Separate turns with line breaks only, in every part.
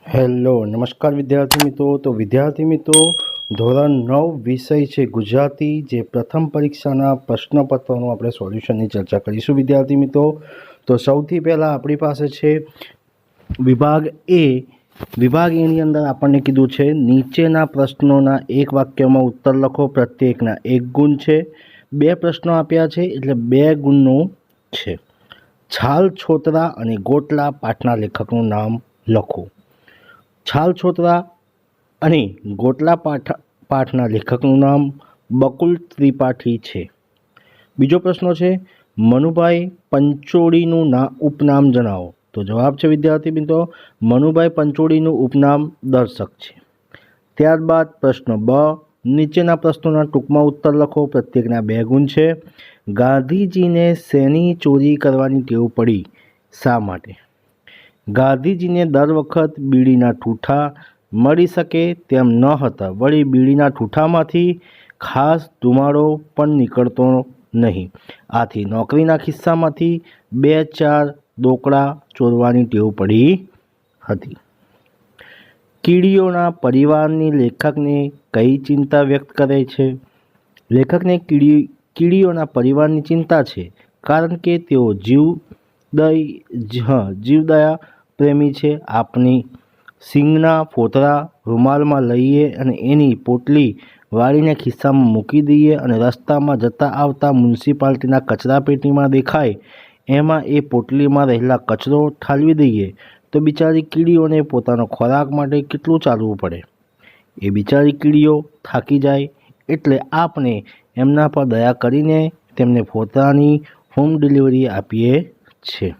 Hello નમસ્કાર વિદ્યાર્થી મિત્રો। તો વિદ્યાર્થી મિત્રો, ધોરણ 9 વિષય છે ગુજરાતી, જે પ્રથમ પરીક્ષાના પ્રશ્નપત્રોનું આપણે સોલ્યુશનની ચર્ચા કરીશું વિદ્યાર્થી મિત્રો। તો સૌથી પહેલાં આપણી પાસે છે વિભાગ એ। વિભાગ એની અંદર આપણને કીધું છે નીચેના પ્રશ્નોના એક વાક્યમાં ઉત્તર લખો, પ્રત્યેકના 1 ગુણ છે। 2 પ્રશ્નો આપ્યા છે એટલે 2 ગુણનું છે। છાલ છોતરા અને ગોટલા પાઠના લેખકનું નામ લખો। છાલ છોતરા અને ગોટલા પાઠના લેખકનું નામ બકુલ ત્રિપાઠી છે। બીજો પ્રશ્ન છે મનુભાઈ પંચોળીનું ઉપનામ જણાવો। તો જવાબ છે વિદ્યાર્થી મિત્રો, મનુભાઈ પંચોળીનું ઉપનામ દર્શક છે। ત્યારબાદ પ્રશ્ન બ, નીચેના પ્રશ્નોના ટૂંકમાં ઉત્તર લખો, પ્રત્યેકના 2 ગુણ છે। ગાંધીજીને શેની ચોરી કરવાની ટેવ પડી, શા માટે? ગાંધીજીને દર વખત બીડીના ઠૂઠા મળી શકે તેમ ન હતા, વળી બીડીના ઠૂઠામાંથી ખાસ ધુમાડો પણ નીકળતો નહીં, આથી નોકરીના ખિસ્સામાંથી 2-4 દોકડા ચોરવાની ટેવ પડી હતી। કીડીઓના પરિવારની લેખકને કઈ ચિંતા વ્યક્ત કરે છે? લેખકને કીડીઓના પરિવારની ચિંતા છે, કારણ કે તેઓ જીવદયા પ્રેમી છે। આપણી સિંગના ફોતરા રૂમાલમાં લઈએ અને એની પોટલી વાળીને ખિસ્સામાં મૂકી દઈએ અને રસ્તામાં જતા આવતા મ્યુનિસિપાલિટીના કચરાપેટીમાં દેખાય એમાં એ પોટલીમાં રહેલા કચરો ઠાલવી દઈએ તો બિચારી કીડીઓને પોતાનો ખોરાક માટે કેટલું ચાલવું પડે। એ બિચારી કીડીઓ થાકી જાય એટલે આપણે એમના પર દયા કરીને તેમને ફોતરાની હોમ ડિલિવરી આપીએ છીએ।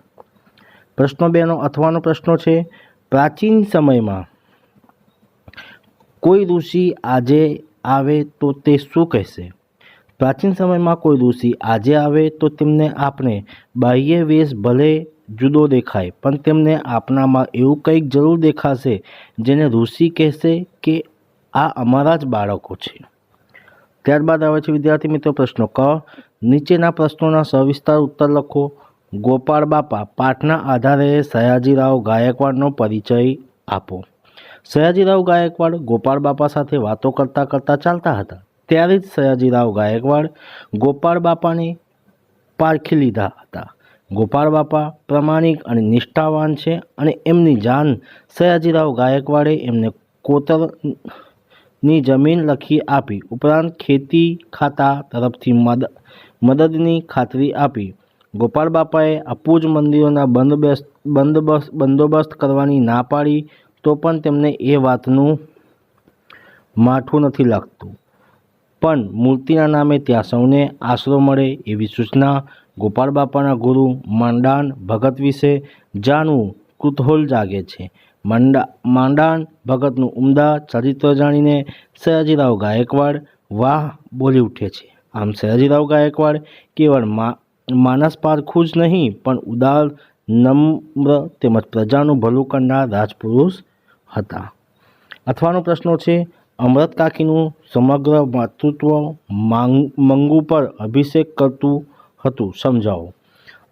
પ્રશ્ન 2નો અથવાનો પ્રશ્ન છે પ્રાચીન સમયમાં કોઈ ઋષિ આજે આવે તો તે શું કહેશે? પ્રાચીન સમયમાં કોઈ ઋષિ આજે આવે તો તેમને આપણે બાહ્ય વેશ ભલે જુદો દેખાય, પણ તેમને આપણામાં એવું કંઈક જરૂર દેખાશે જેને ઋષિ કહેશે કે આ અમારા જ બાળકો છે। ત્યારબાદ આવે છે વિદ્યાર્થી મિત્રો પ્રશ્ન ક, નીચેના પ્રશ્નોના સવિસ્તાર ઉત્તર લખો। ગોપાળ બાપા પાઠના આધારે સયાજીરાવ ગાયકવાડનો પરિચય આપો। સયાજીરાવ ગાયકવાડ ગોપાળ બાપા સાથે વાતો કરતાં કરતાં ચાલતા હતા, ત્યારે જ સયાજીરાવ ગાયકવાડ ગોપાળ બાપાને પારખી લીધા હતા। ગોપાળ બાપા પ્રામાણિક અને નિષ્ઠાવાન છે અને એમની જાણ સયાજીરાવ ગાયકવાડે એમને કોતરની જમીન લખી આપી, ઉપરાંત ખેતી ખાતા તરફથી મદદની ખાતરી આપી। ગોપાળ બાપાએ અપૂજ મંદિરોના બંદોબસ્ત કરવાની ના પાડી તો પણ તેમને એ વાતનું માઠું નથી લાગતું, પણ મૂર્તિના નામે ત્યાં સૌને આશરો મળે એવી સૂચના। ગોપાળ બાપાના ગુરુ માંડાણ ભગત વિશે જાણવું કુતૂહલ જાગે છે। માંડાણ ભગતનું ઉમદા ચરિત્ર જાણીને સયાજીરાવ ગાયકવાડ વાહ બોલી ઉઠે છે। આમ સયાજીરાવ ગાયકવાડ કેવળ માનસ પારખું જ નહીં પણ ઉદાર, નમ્ર તેમજ પ્રજાનું ભલું કરનાર રાજપુરુષ હતા। અથવાનો પ્રશ્ન છે અમૃત કાકીનું સમગ્ર માતૃત્વ મંગુ પર અભિષેક કરતું હતું, સમજાવો।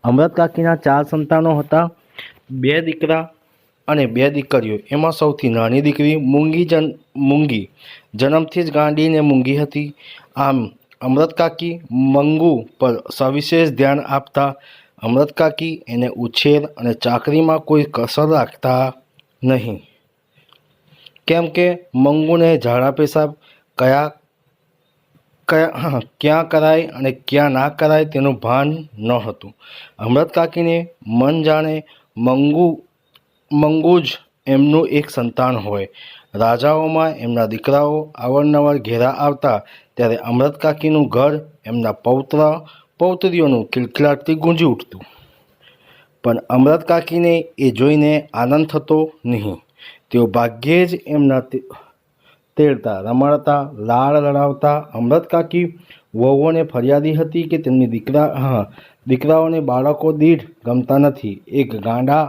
અમૃત કાકીના 4 સંતાનો હતા, 2 દીકરા અને 2 દીકરીઓ। એમાં સૌથી નાની દીકરી મૂંગી જન્મથી જ ગાંડી ને મૂંગી હતી। આમ અમૃત કાકી મંગુ પર સવિશેષ ધ્યાન આપતા। અમૃત કાકી એને ઉછેર અને ચાકરીમાં કોઈ કસર રાખતા નહીં, કેમ કે મંગુને ઝાડા પેશાબ ક્યાં કરાય અને ક્યાં ના કરાય તેનું ભાન ન હતું। અમૃત કાકીને મન જાણે મંગુ જ એમનું એક સંતાન હોય। રાજાઓમાં એમના દીકરાઓ અવારનવાર ઘેરા આવતા ત્યારે અમૃત કાકીનું ઘર એમના પૌત્રીઓનું કિલકિલાટથી ગુંજી ઉઠતું, પણ અમૃત કાકીને એ જોઈને આનંદ થતો નહીં। તેઓ ભાગ્યે જ એમના તેડતા રમાડતા લાડ લડાવતા। અમૃત કાકી વહુઓને ફરિયાદી હતી કે તેમની દીકરાઓને બાળકો દીઠ ગમતા નથી, એક ગાંડા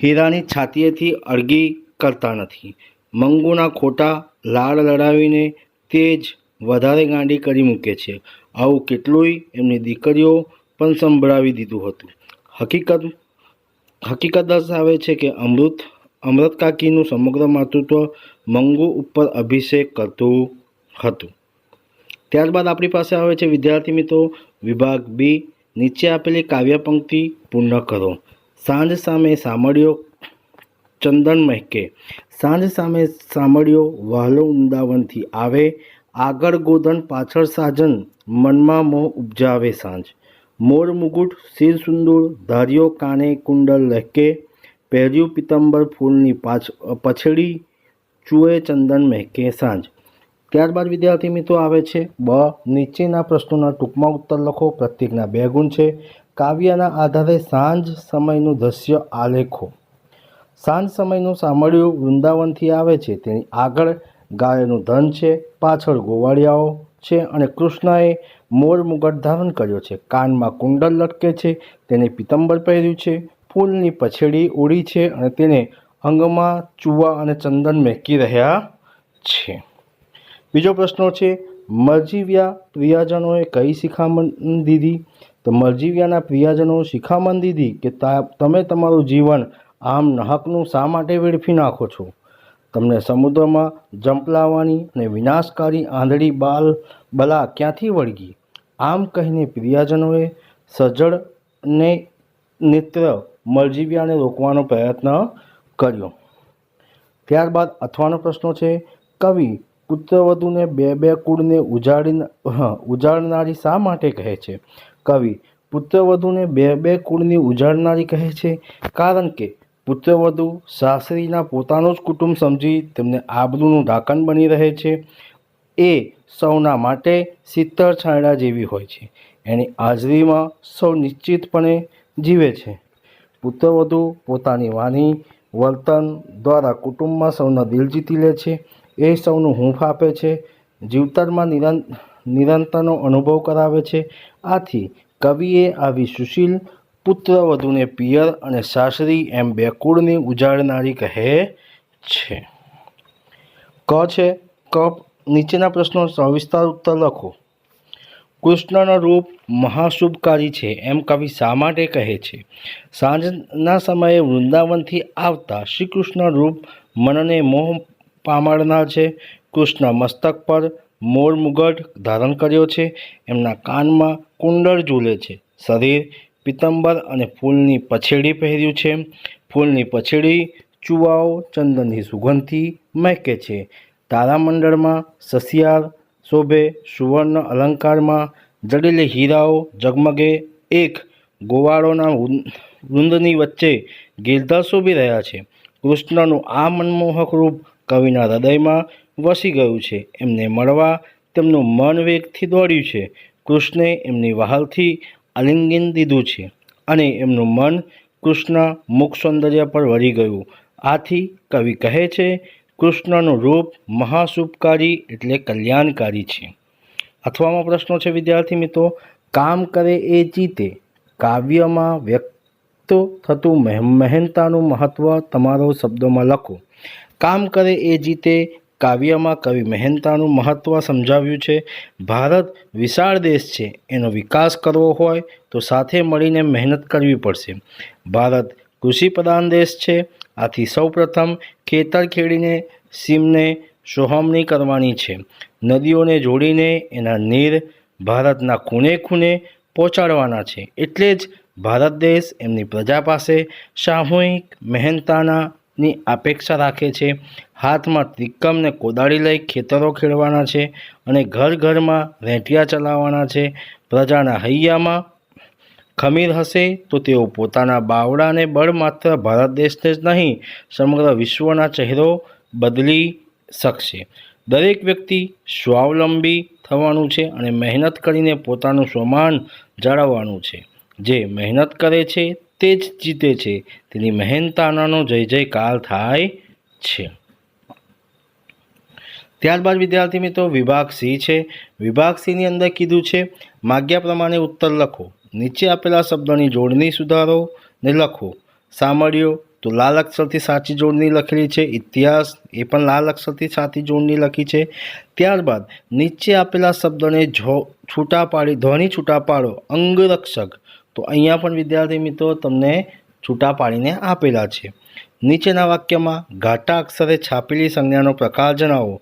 હીરાની છાતીએથી અળગી કરતા નથી। મંગુના ખોટા લાડ લડાવીને તે જ વધારે ગાંડી કરી મૂકે છે। આવું કેટલુંય એમની દીકરીઓ પણ સંભળાવી દીધું હતું। હકીકત દર્શાવે છે કે અમૃત કાકીનું સમગ્ર માતૃત્વ મંગુ ઉપર અભિષેક કરતું હતું. ત્યારબાદ આપણી પાસે આવે છે વિદ્યાર્થી મિત્રો વિભાગ બી. નીચે આપેલી કાવ્ય પંક્તિ પૂર્ણ કરો. સાંજ સામે સામળ્યો ચંદન મહેકે, સાંજ સામે સામળ્યો વહાલો વૃંદાવનથી આવે, આગળ ગોધન પાછળ સાજન, મનમાં મોહ ઉપજાવે સાંજ. મોર મુગુટ શિર સુંદૂર, ધાર્યો કાને કુંડળ લહેકે, પહેર્યું પિત્તંબર ફૂલની પછડી, ચૂએ ચંદન મહેકે સાંજ. ત્યારબાદ વિદ્યાર્થી મિત્રો આવે છે બ. નીચેના પ્રશ્નોના ટૂંકમાં ઉત્તર લખો. પ્રત્યેકના 2 ગુણ છે. કાવ્યના આધારે સાંજ સમયનું દ્રશ્ય આલેખો. સાંજ સમયનું સામળિયું વૃંદાવનથી આવે છે, તેની આગળ ગાયોનું ધન છે, પાછળ ગોવાળિયાઓ છે અને કૃષ્ણએ મોર મુગટ ધારણ કર્યો છે, કાનમાં કુંડળ લટકે છે, તેને પિત્તંબર પહેર્યું છે, ફૂલની પછેડી ઓઢી છે અને તેને અંગમાં ચૂવા અને ચંદન મહેકી રહ્યા છે. બીજો પ્રશ્ન છે મરજીવ્યા પ્રિયજનોએ કઈ શિખામણ દીધી? તો મરજીવ્યાના પ્રિયજનો શિખામણ દીધી કે તમે તમારું જીવન આમ નહકનું શા માટે વેડફી નાખો છો? તમને સમુદ્રમાં જંપલાવવાની અને વિનાશકારી આંધળી બલા ક્યાંથી વળગી? આમ કહીને પ્રિયજનોએ સજ્જડને નેત્ર મરજીવ્યાને રોકવાનો પ્રયત્ન કર્યો. ત્યારબાદ અથવાનો પ્રશ્ન છે કવિ પુત્રવધૂને બે કુળને ઉજાડનારી શા માટે કહે છે? કવિ પુત્રવધૂને બે કુળની ઉજાડનારી કહે છે કારણ કે પુત્રવધુ સાસરીના પોતાનું જ કુટુંબ સમજી તેમને આબરૂનું ઢાંકણ બની રહે છે. એ સૌના માટે શીતળ છાંયડા જેવી હોય છે. એની હાજરીમાં સૌ નિશ્ચિતપણે જીવે છે. પુત્રવધુ પોતાની વાણી વર્તન દ્વારા કુટુંબમાં સૌના દિલ જીતી લે છે. એ સૌનું હૂંફ આપે છે, જીવતરમાં નિરંતરનો અનુભવ કરાવે છે. આથી કવિએ આવી સુશીલ પુત્રવધૂને પિયર અને સાસરી એમ 2 કુળની ઉજાડનારી કહે છે. નીચેના પ્રશ્નો સવિસ્તાર ઉત્તર લખો. કૃષ્ણનું રૂપ મહાશુભકારી છે એમ કવિ શા માટે કહે છે? સાંજના સમયે વૃંદાવનથી આવતા શ્રી કૃષ્ણ રૂપ મનને મોહ પામાડનાર છે. કૃષ્ણ મસ્તક પર મોર મુગટ ધારણ કર્યો છે, એમના કાનમાં કુંડળ ઝૂલે છે, શરીર પિત્તંબર અને ફૂલની પછેડી પહેર્યું છે. ફૂલની પછેડી ચૂવાઓ ચંદનની સુગંધથી મહેકે છે. તારામંડળમાં સસિયાર શોભે, સુવર્ણ અલંકારમાં જડેલી હીરાઓ ઝગમગે. એક ગોવાળોના વૃંદની વચ્ચે ગિરધર શોભી રહ્યા છે. કૃષ્ણનું આ મનમોહક રૂપ કવિના હૃદયમાં વસી ગયું છે. એમને મળવા તેમનું મન વેગથી દોડ્યું છે. કૃષ્ણે એમની વહાલથી આલિંગન દીધું છે અને એમનું મન કૃષ્ણ મુખ સૌંદર્ય પર વળી ગયું. આથી કવિ કહે છે કૃષ્ણનું રૂપ મહાશુભકારી એટલે કલ્યાણકારી છે. અથવામાં પ્રશ્નો છે વિદ્યાર્થી મિત્રો કામ કરે એ જીતે. કાવ્યમાં વ્યક્ત થતું મહેનતાનું મહત્ત્વ તમારો શબ્દોમાં લખો. કામ કરે એ જીતે કાવ્યમાં કવિ મહેનતાનું મહત્ત્વ સમજાવ્યું છે. ભારત વિશાળ દેશ છે, એનો વિકાસ કરવો હોય તો સાથે મળીને મહેનત કરવી પડશે. ભારત કૃષિપ્રધાન દેશ છે, આથી સૌપ્રથમ ખેતર ખેડીને સીમને સોહમણી કરવાની છે. નદીઓને જોડીને એના નીર ભારતના ખૂણે ખૂણે પહોંચાડવાના છે. એટલે જ ભારત દેશ એમની પ્રજા પાસે સામૂહિક મહેનતાની અપેક્ષા રાખે છે. હાથમાં ત્રિકમ ને કોદાળી લઈ ખેતરો ખેડવાના છે અને ઘર ઘરમાં રેંટિયા ચલાવવાના છે. પ્રજાના હૈયામાં ખમીર હશે તો તેઓ પોતાના બાવડાને બળ માત્ર ભારત દેશને જ નહીં સમગ્ર વિશ્વના ચહેરો બદલી શકશે. દરેક વ્યક્તિ સ્વાવલંબી થવાનું છે અને મહેનત કરીને પોતાનું સ્વમાન જાળવવાનું છે. જે મહેનત કરે છે તે જ જીતે છે. તેની મહેનતાનાનો જય જયકાર થાય છે. ત્યારબાદ વિદ્યાર્થી મિત્રો વિભાગ સી છે. વિભાગ સીની અંદર કીધું છે માગ્યા પ્રમાણે ઉત્તર લખો. નીચે આપેલા શબ્દોની જોડણી સુધારો ને લખો. સામળ્યો તો લાલ અક્ષરથી સાચી જોડણી લખેલી છે. ઇતિહાસ એ પણ લાલ અક્ષરથી સાચી જોડણી લખી છે. ત્યારબાદ નીચે આપેલા શબ્દોને છૂટા પાડી ધ્વનિ છૂટા પાડો. અંગરક્ષક તો અહીંયા પણ વિદ્યાર્થી મિત્રો તમને છૂટા પાડીને આપેલા છે. નીચેના વાક્યમાં ઘાટા અક્ષરે છાપેલી સંજ્ઞાનો પ્રકાર જણાવો.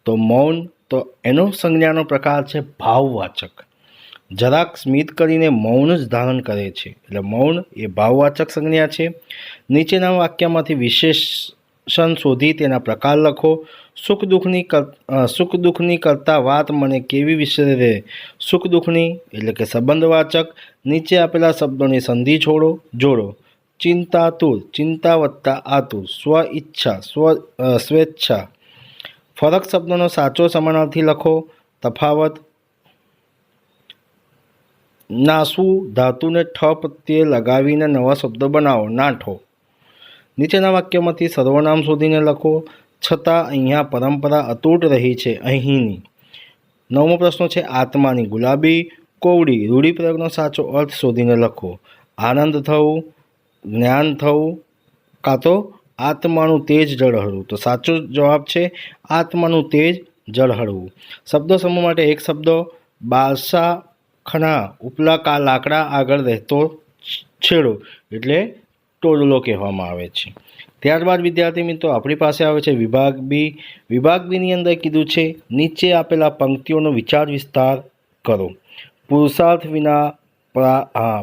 તો મૌન, તો એનો સંજ્ઞાનો પ્રકાર છે ભાવવાચક. જરાક સ્મિત કરીને મૌન જ ધારણ કરે છે, એટલે મૌન એ ભાવવાચક સંજ્ઞા છે. નીચેના વાક્યમાંથી વિશેષણ શોધી તેના પ્રકાર લખો. સુખ દુઃખની કરતા વાત મને કેવી વિસરે. સુખ દુઃખની એટલે કે સંબંધવાચક. નીચે આપેલા શબ્દોની સંધિ જોડો. ચિંતાતુર, ચિંતા વત્તા આતુર. સ્વ ઈચ્છા, સ્વેચ્છા. ફરક શબ્દોનો સાચો સમાનાર્થી લખો. તફાવત. નાસવું, ધાતુને ઠ પ્રત્યે લગાવીને નવા શબ્દો બનાવો. નાઠો. નીચેના વાક્યમાંથી સર્વનામ શોધીને લખો. છતાં અહીંયા પરંપરા અતૂટ રહી છે અહીંની. 9મો પ્રશ્ન છે આત્માની ગુલાબી, કોવડી. રૂઢિપ્રયોગનો સાચો અર્થ શોધીને લખો. આનંદ થવું, જ્ઞાન થવું, કાં તો આત્માનું તેજ ઝળહળવું. તો સાચો જવાબ છે આત્માનું તેજ ઝળહળવું. શબ્દો સમૂહ માટે એક શબ્દ. બારસા ખણા, ઉપલા લાકડા આગળ રહેતો છેડો એટલે ટોડલો કહેવામાં આવે છે. ત્યારબાદ વિદ્યાર્થી મિત્રો આપણી પાસે આવે છે વિભાગ બી. વિભાગ બીની અંદર કીધું છે નીચે આપેલા પંક્તિઓનો વિચાર વિસ્તાર કરો. પુરુષાર્થ વિના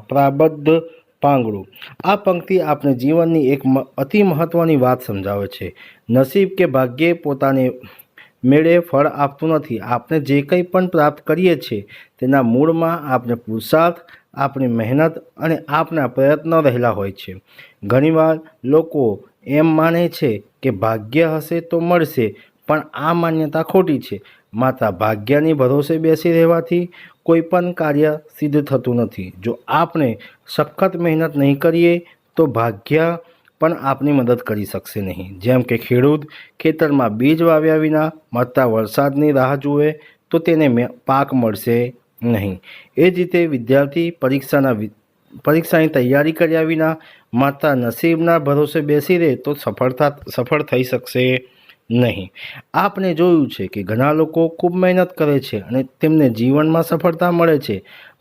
પ્રાબદ્ધ પાંગડું. આ પંક્તિ આપણે જીવનની એક અતિ મહત્ત્વની વાત સમજાવે છે. નસીબ કે ભાગ્ય પોતાને મેળે ફળ આપતું નથી. આપણે જે કંઈ પણ પ્રાપ્ત કરીએ છીએ તેના મૂળમાં આપણે પુરુષાર્થ, આપણી મહેનત અને આપણા પ્રયત્નો રહેલા હોય છે. ઘણીવાર લોકો એમ માને છે કે ભાગ્ય હશે તો મળશે, પણ આ માન્યતા ખોટી છે. માત્ર ભાગ્યની ભરોસે બેસી રહેવાથી કોઈ પણ કાર્ય સિદ્ધ થતું નથી. જો આપણે સખત મહેનત નહીં કરીએ તો ભાગ્ય પણ આપની મદદ કરી શકશે નહીં. જેમ કે ખેડૂત ખેતરમાં બીજ વાવ્યા વિના મળતા વરસાદની રાહ જુએ તો તેને પાક મળશે નહીં. એ જ રીતે વિદ્યાર્થી પરીક્ષાની તૈયારી કર્યા વિના માત્ર નસીબના ભરોસે બેસી રહે તો સફળ થઈ શકશે નહીં. આપણે જોયું છે કે ઘણા લોકો ખૂબ મહેનત કરે છે અને તેમને જીવનમાં સફળતા મળે છે.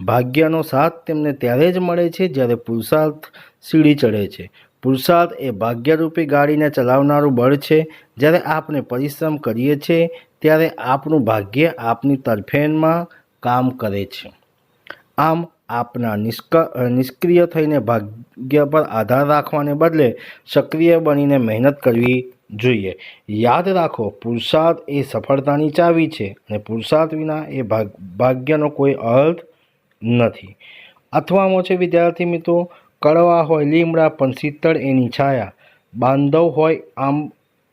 ભાગ્યનો સાથ તેમને ત્યારે જ મળે છે જ્યારે પુરુષાર્થ સીડી ચડે છે. પુરુષાર્થ એ ભાગ્યરૂપી ગાડીને ચલાવનારું બળ છે. જ્યારે આપણે પરિશ્રમ કરીએ છીએ ત્યારે આપણું ભાગ્ય આપણી તરફેણમાં કામ કરે છે. આમ આપણા નિષ્ક્રિય થઈને ભાગ્ય પર આધાર રાખવાને બદલે સક્રિય બનીને મહેનત કરવી જોઈએ. યાદ રાખો, પુરુષાર્થ એ સફળતાની ચાવી છે અને પુરુષાર્થ વિના એ ભાગ્યનો કોઈ અર્થ નથી. અથવામાં છે વિદ્યાર્થી મિત્રો. કડવા હોય લીમડા પણ શીતળ એની છાયા. બાંધવ હોય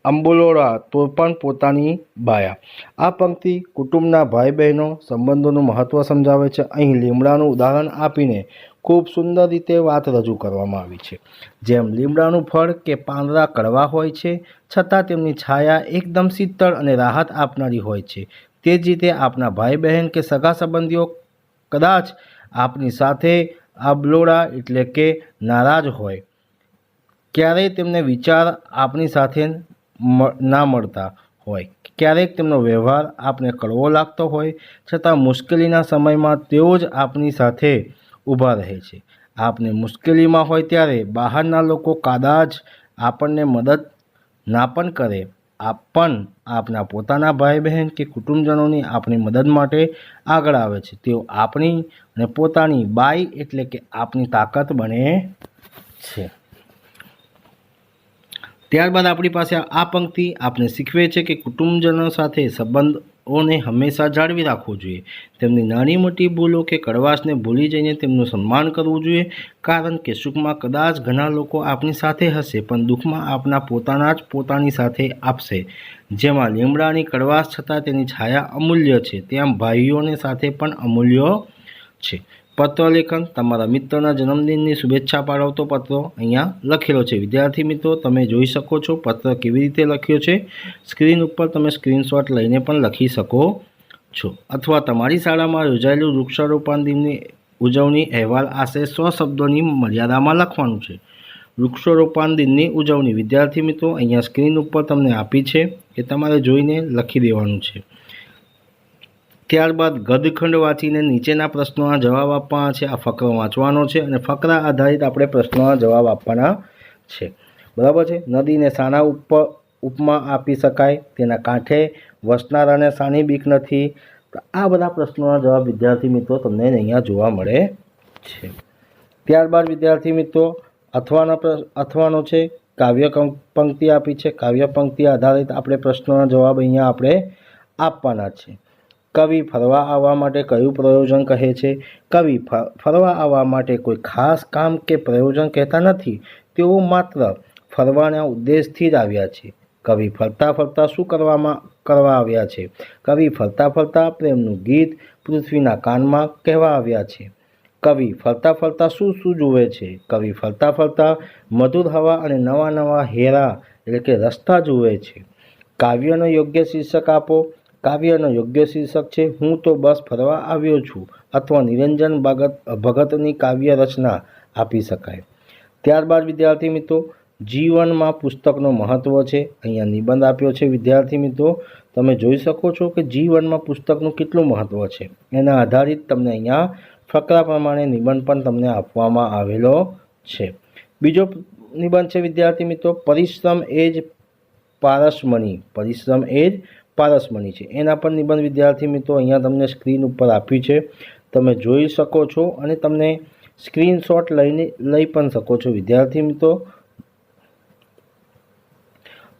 આંબોલોડા તો પણ પોતાની બાયા. આ પંક્તિ કુટુંબના ભાઈ બહેનો સંબંધોનું મહત્ત્વ સમજાવે છે. અહીં લીમડાનું ઉદાહરણ આપીને ખૂબ સુંદર રીતે વાત રજૂ કરવામાં આવી છે. જેમ લીમડાનું ફળ કે પાંદડા કડવા હોય છે છતાં તેમની છાયા એકદમ શીતળ અને રાહત આપનારી હોય છે, તે જ રીતે આપણા ભાઈ બહેન કે સગા સંબંધીઓ કદાચ આપણી સાથે આબલોડા એટલે કે નારાજ હોય, ક્યારેય તેમને વિચાર આપણી સાથે ના મળતા હોય, ક્યારેક તેમનો વ્યવહાર આપણે કડવો લાગતો હોય, છતાં મુશ્કેલીના સમયમાં તેઓ જ આપણી સાથે ઊભા રહે છે. આપણે મુશ્કેલીમાં હોય ત્યારે બહારના લોકો કદાચ આપણને મદદ ના પણ કરે, આપણા પોતાના ભાઈ બહેન કે કુટુંબજનોની આપણી મદદ માટે આગળ આવે છે. તેઓ આપણી અને પોતાની બાઈ એટલે કે આપણી તાકાત બને છે. ત્યારબાદ આપણી પાસે આ પંક્તિ આપણે શીખવે છે કે કુટુંબજનો સાથે સંબંધોને હંમેશા જાળવી રાખવો જોઈએ. તેમની નાની મોટી ભૂલો કે કડવાશને ભૂલી જઈને તેમનું સન્માન કરવું જોઈએ. કારણ કે સુખમાં કદાચ ઘણા લોકો આપણી સાથે હશે, પણ દુઃખમાં આપણા પોતાના જ પોતાની સાથે આપશે. જેમાં લીમડાની કડવાશ છતાં તેની છાયા અમૂલ્ય છે, તેમ ભાઈઓને સાથે પણ અમૂલ્ય છે. પત્ર લેખન. તમારા મિત્રના જન્મદિનની શુભેચ્છા પાઠવતો પત્રો અહીંયા લખેલો છે. વિદ્યાર્થી મિત્રો તમે જોઈ શકો છો પત્ર કેવી રીતે લખ્યો છે. સ્ક્રીન ઉપર તમે સ્ક્રીનશોટ લઈને પણ લખી શકો છો, અથવા તમારી શાળામાં યોજાયેલું વૃક્ષારોપણ દિનની ઉજવણી અહેવાલ આશરે 100 શબ્દોની મર્યાદામાં લખવાનું છે. વૃક્ષારોપણ દિનની ઉજવણી વિદ્યાર્થી મિત્રો અહીંયા સ્ક્રીન ઉપર તમને આપી છે, એ તમારે જોઈને લખી દેવાનું છે. ત્યારબાદ ગદખંડ વાંચીને નીચેના પ્રશ્નોના જવાબ આપવાના છે. આ ફકરો વાંચવાનો છે અને ફકરા આધારિત આપણે પ્રશ્નોના જવાબ આપવાના છે. બરાબર છે. નદીને શાના ઉપમા આપી શકાય? તેના કાંઠે વસનારાને શાની બીક નથી? તો આ બધા પ્રશ્નોના જવાબ વિદ્યાર્થી મિત્રો તમને અહીંયા જોવા મળે છે. ત્યારબાદ વિદ્યાર્થી મિત્રો અથવાનો છે. કાવ્ય પંક્તિ આપી છે. કાવ્ય પંક્તિ આધારિત આપણે પ્રશ્નોના જવાબ અહીંયા આપણે આપવાના છે. કવિ ફરવા આવવા માટે કયું પ્રયોજન કહે છે? કવિ ફરવા આવવા માટે કોઈ ખાસ કામ કે પ્રયોજન કહેતા નથી. તેઓ માત્ર ફરવાના ઉદ્દેશથી જ આવ્યા છે. કવિ ફરતા ફરતા શું કરવા આવ્યા છે? કવિ ફરતા ફરતા પ્રેમનું ગીત પૃથ્વીના કાનમાં કહેવા આવ્યા છે. કવિ ફરતા ફરતા શું જુએ છે? કવિ ફરતા ફરતા મધુર હવા અને નવા નવા હેરા એટલે કે રસ્તા જુએ છે. કાવ્યનો યોગ્ય શીર્ષક આપો. કાવ્યનો યોગ્ય શીર્ષક છે હું તો બસ ફરવા આવ્યો છું અથવા નિરંજન ભગતની કાવ્ય રચના આપી શકાય. ત્યારબાદ વિદ્યાર્થી મિત્રો જીવનમાં પુસ્તકનું મહત્ત્વ છે. અહીંયા નિબંધ આપ્યો છે વિદ્યાર્થી મિત્રો. તમે જોઈ શકો છો કે જીવનમાં પુસ્તકનું કેટલું મહત્ત્વ છે. એના આધારિત તમને અહીંયા ફકરા પ્રમાણે નિબંધ પણ તમને આપવામાં આવેલો છે. બીજો નિબંધ છે વિદ્યાર્થી મિત્રો પરિશ્રમ એ જ પારસમણી. પરિશ્રમ એ જ પારસમણી છે. એના પર નિબંધ વિદ્યાર્થી મિત્રો અહીંયા તમને સ્ક્રીન ઉપર આપ્યું છે. તમે જોઈ શકો છો અને તમને સ્ક્રીનશોટ લઈ પણ શકો છો વિદ્યાર્થી મિત્રો.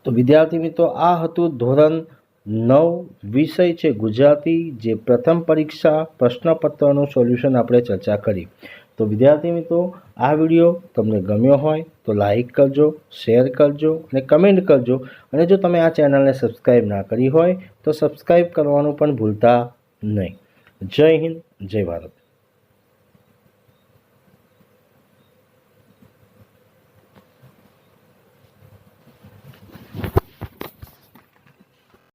તો વિદ્યાર્થી મિત્રો આ હતું ધોરણ 9 વિષય છે ગુજરાતી, જે પ્રથમ પરીક્ષા પ્રશ્નપત્રનું સોલ્યુશન આપણે ચર્ચા કરી. તો વિદ્યાર્થી મિત્રો આ વિડીયો તમને ગમ્યો હોય તો લાઈક કરજો, શેર કરજો અને કમેન્ટ કરજો. અને જો તમે આ ચેનલને સબસ્ક્રાઈબ ના કરી હોય તો સબસ્ક્રાઈબ કરવાનું પણ ભૂલતા નહીં. જય હિન્દ, જય ભારત.